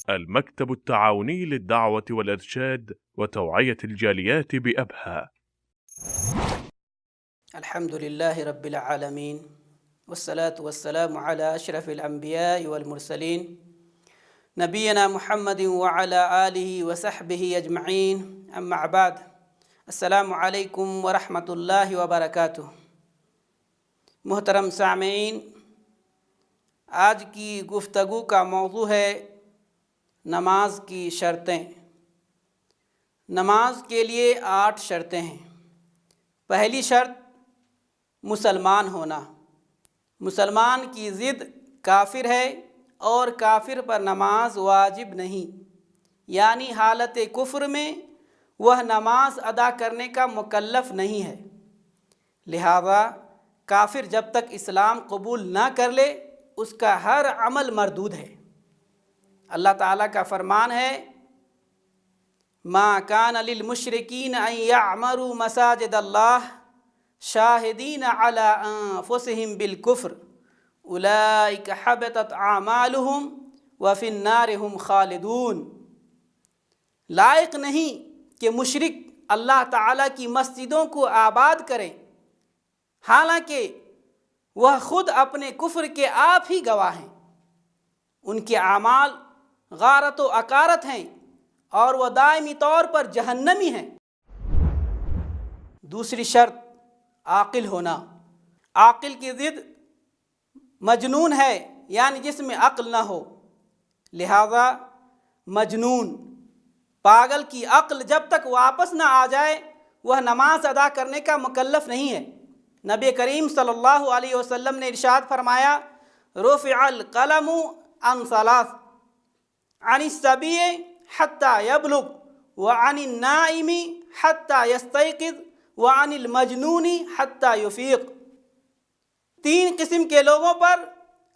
المكتب التعاوني للدعوة والإرشاد وتوعية الجاليات بأبها. الحمد لله رب العالمين والصلاة والسلام على أشرف الأنبياء والمرسلين نبينا محمد وعلى آله وصحبه أجمعين أما بعد السلام علیکم ورحمۃ اللہ وبرکاتہ۔ محترم سامعین، آج کی گفتگو کا موضوع ہے نماز کی شرطیں۔ نماز کے لیے 8 شرطیں ہیں۔ پہلی شرط مسلمان ہونا۔ مسلمان کی ضد کافر ہے اور کافر پر نماز واجب نہیں، یعنی حالت کفر میں وہ نماز ادا کرنے کا مکلف نہیں ہے، لہذا کافر جب تک اسلام قبول نہ کر لے اس کا ہر عمل مردود ہے۔ اللہ تعالیٰ کا فرمان ہے ما کان للمشرکین ان یعمروا مساجد اللہ شاہدین علی انفسہم بالکفر اولئک حبطت اعمالہم وفی النار ہم خالدون۔ لائق نہیں کہ مشرک اللہ تعالیٰ کی مسجدوں کو آباد کریں، حالانکہ وہ خود اپنے کفر کے آپ ہی گواہ ہیں۔ ان کے اعمال غارت و اکارت ہیں اور وہ دائمی طور پر جہنمی ہیں۔ دوسری شرط عاقل ہونا۔ عاقل کی ضد مجنون ہے، یعنی جس میں عقل نہ ہو، لہذا مجنون پاگل کی عقل جب تک واپس نہ آ جائے وہ نماز ادا کرنے کا مکلف نہیں ہے۔ نبی کریم صلی اللہ علیہ وسلم نے ارشاد فرمایا رفع القلم عن 3 عن الصبی حتی یبلغ وعن النائم حتی یستیقظ وعن المجنون حتی یفیق۔ 3 قسم کے لوگوں پر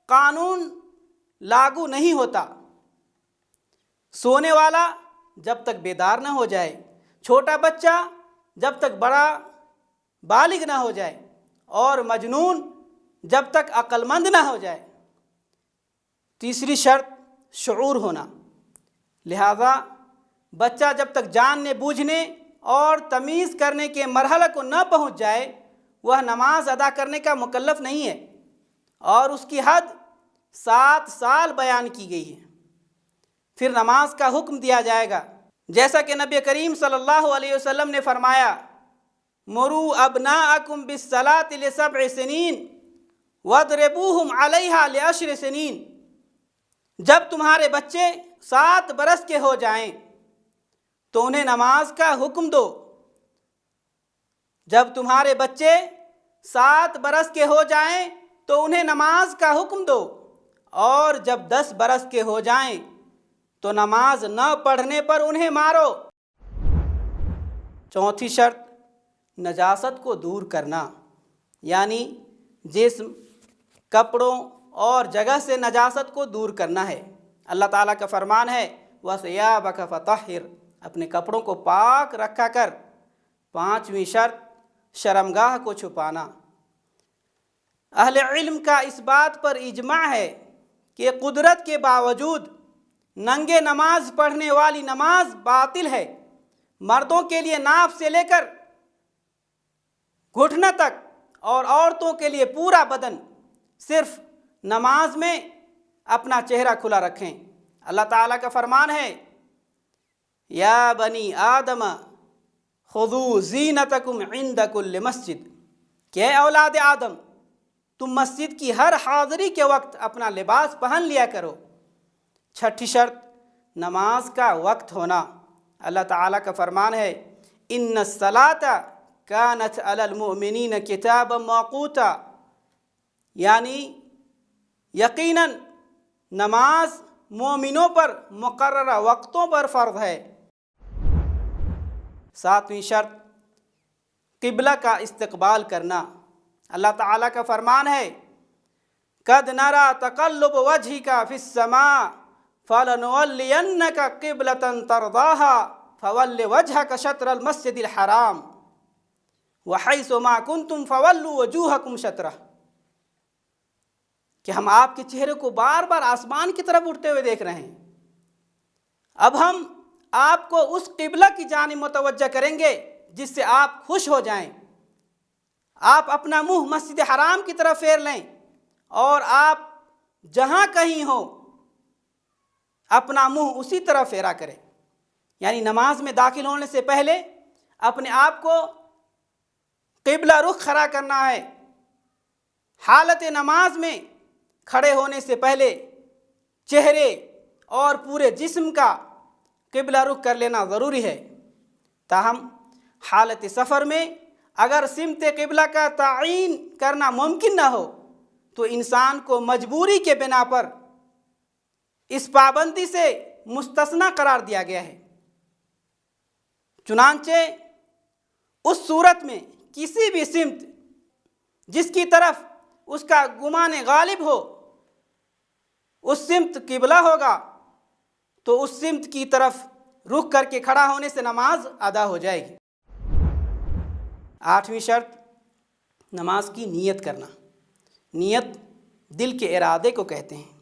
قانون لاگو نہیں ہوتا: سونے والا جب تک بیدار نہ ہو جائے، چھوٹا بچہ جب تک بڑا بالغ نہ ہو جائے، اور مجنون جب تک عقل مند نہ ہو جائے۔ تیسری شرط شعور ہونا، لہذا بچہ جب تک جاننے بوجھنے اور تمیز کرنے کے مرحلے کو نہ پہنچ جائے وہ نماز ادا کرنے کا مکلف نہیں ہے، اور اس کی حد 7 سال بیان کی گئی ہے۔ پھر نماز کا حکم دیا جائے گا، جیسا کہ نبی کریم صلی اللہ علیہ وسلم نے فرمایا مروا ابناءکم بالصلاۃ ل7 سنین واضربوہم علیہا ل10 سنین۔ جب تمہارے بچے 7 برس کے ہو جائیں تو انہیں نماز کا حکم دو۔ جب تمہارے بچے 7 برس کے ہو جائیں تو انہیں نماز کا حکم دو، اور جب 10 برس کے ہو جائیں تو نماز نہ پڑھنے پر انہیں مارو۔ چوتھی شرط نجاست کو دور کرنا، یعنی جسم، کپڑوں اور جگہ سے نجاست کو دور کرنا ہے۔ اللہ تعالیٰ کا فرمان ہے وَثِيَابَكَ فَطَهِّرْ، اپنے کپڑوں کو پاک رکھا کر۔ 5ویں شرط شرمگاہ کو چھپانا۔ اہل علم کا اس بات پر اجماع ہے کہ قدرت کے باوجود ننگے نماز پڑھنے والی نماز باطل ہے۔ مردوں کے لیے ناف سے لے کر گھٹنے تک اور عورتوں کے لیے پورا بدن، صرف نماز میں اپنا چہرہ کھلا رکھیں۔ اللہ تعالیٰ کا فرمان ہے یا بنی آدم خذوا زینتکم عند کل مسجد، کہ اے اولاد آدم تم مسجد کی ہر حاضری کے وقت اپنا لباس پہن لیا کرو۔ 6ٹھی شرط نماز کا وقت ہونا۔ اللہ تعالیٰ کا فرمان ہے ان الصلاۃ کانت علی المؤمنین کتابا موقوتا، یعنی یقیناً نماز مومنوں پر مقررہ وقتوں پر فرض ہے۔ 7ویں شرط قبلہ کا استقبال کرنا۔ اللہ تعالیٰ کا فرمان ہے قد نرى تقلب وجهك في السماء فلنولينك قبلة ترضاها فول وجهك شطر المسجد الحرام وحيث ما كنتم فولوا وجوهكم شطره، کہ ہم آپ کے چہرے کو بار بار آسمان کی طرف اٹھتے ہوئے دیکھ رہے ہیں، اب ہم آپ کو اس قبلہ کی جانب متوجہ کریں گے جس سے آپ خوش ہو جائیں. آپ اپنا منہ مسجد حرام کی طرف پھیر لیں اور آپ جہاں کہیں ہو اپنا منہ اسی طرف پھیرا کریں. یعنی نماز میں داخل ہونے سے پہلے اپنے آپ کو قبلہ رخ کھڑا کرنا ہے. حالت نماز میں کھڑے ہونے سے پہلے چہرے اور پورے جسم کا قبلہ رخ کر لینا ضروری ہے. تاہم حالت سفر میں اگر سمت قبلہ کا تعین کرنا ممکن نہ ہو تو انسان کو مجبوری کے بنا پر اس پابندی سے مستثنی قرار دیا گیا ہے. چنانچہ اس صورت میں کسی بھی سمت جس کی طرف اس کا گمان غالب ہو اس سمت قبلہ ہوگا تو اس سمت کی طرف رخ کر کے کھڑا ہونے سے نماز ادا ہو جائے گی. 8ویں شرط نماز کی نیت کرنا. نیت دل کے ارادے کو کہتے ہیں.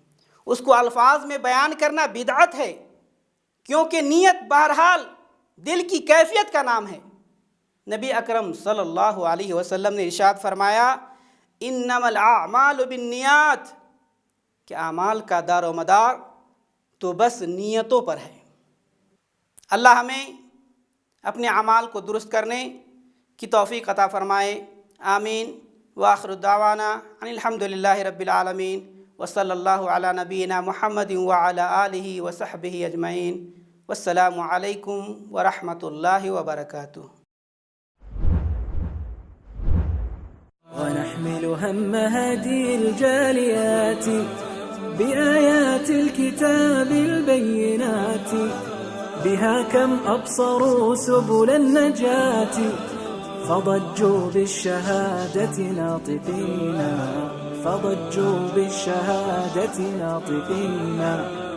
اس کو الفاظ میں بیان کرنا بدعت ہے کیونکہ نیت بہرحال دل کی کیفیت کا نام ہے. نبی اکرم صلی اللہ علیہ وسلم نے ارشاد فرمایا انما الاعمال بالنیات کہ اعمال کا دار و مدار تو بس نیتوں پر ہے. اللہ ہمیں اپنے اعمال کو درست کرنے کی توفیق عطا فرمائے. آمین. وآخر دعوانا ان الحمد للہ رب العالمین وصلی اللہ علی نبینا محمد وعلی آلہ وصحبہ اجمعین. والسلام علیکم ورحمۃ اللہ وبرکاتہ. ونحمل هم هذه الجاليات بآيات الكتاب البينات بها كم أبصروا سبل النجاة فضجوا بالشهادة ناطقين فضجوا بالشهادة ناطقين.